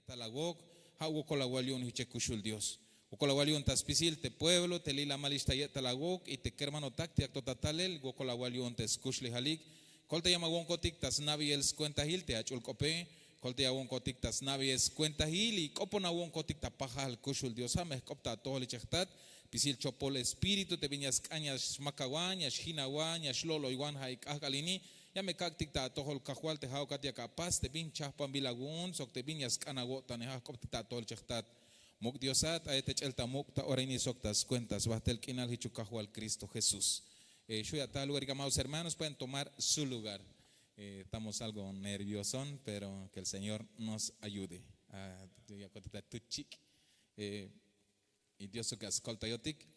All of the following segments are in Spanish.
talagok, hawukolawalion hichekushul Dios. Ukolawalion taspisil te pueblo, te lila malista talagok, y te kermano takti actotatalel, gokolawalion te skushli halik. Colte llama kotik tas navi els cuenta hil te achulcope, colte llama kotik tas navi es cuenta hil, y copona kotik tapaja al kushul Dios ames, copta todo el chechtat, pisil chopol espíritu, te viñas cañas macawan, yash hinawan, yash lolo iguan haik agalini. Ya me cactic ta todo el cajual te jao katia capaz te bin chahpan bilagun sok te bin yas canago taneja copta todo el chechtat muk diosat a este chelta mukta oreni soktas cuentas bastel kinal hichu cajual Cristo Jesús. Yo ya tal lugar, amados hermanos, pueden tomar su lugar. Estamos algo nerviosos, pero que el Señor nos ayude. Y Dios que ascolta yotik.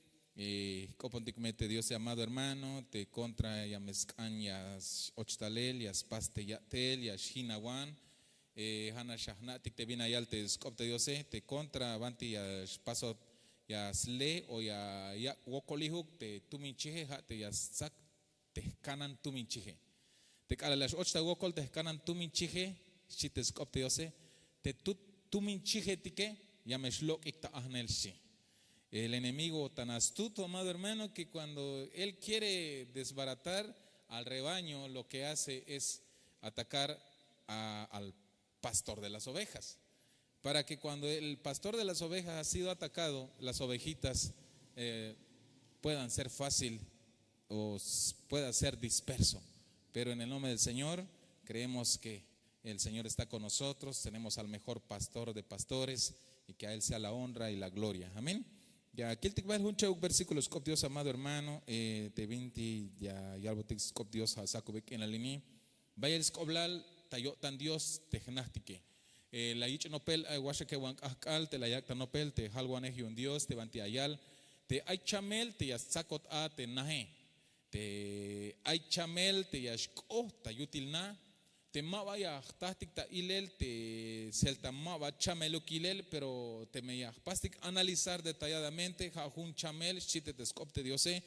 Copontic mete Dios amado hermano, te contra ya mezcan yas ochtalel, yas paste yatel, yas hinawan, hana shahnatik te vina yal te scopta Dios, te contra avanti yas paso yas le o ya wokolihuk te tuminchihe ha te yas sak te kanan tuminchihe. Te cala las ochta wokol te kanan tuminchihe, si te scopta Dios, te tuminchihe tike, ya meshlok ikta ahnel shi. El enemigo tan astuto, amado hermano, que cuando él quiere desbaratar al rebaño, lo que hace es atacar al pastor de las ovejas. Para que cuando el pastor de las ovejas ha sido atacado, las ovejitas puedan ser fácil o pueda ser disperso. Pero en el nombre del Señor creemos que el Señor está con nosotros, tenemos al mejor pastor de pastores y que a Él sea la honra y la gloria. Amén. Ya aquí el tikval huncha versículos cop Dios amado hermano te 20 ya algo te cop Dios hasakubek en la línea vaya el scoblal tayo tan Dios te gnastike la ich nopel washa que wan akal te la yakta nopel te halwan un Dios te banti ayal te ay chamel te yasakot a te nahe te ay chamel te yashko tayutil na te mavaya tastic ta ilel te celta mava chamelo kilel pero te me pastic analizar detalladamente jajun chamel chite te scopte diose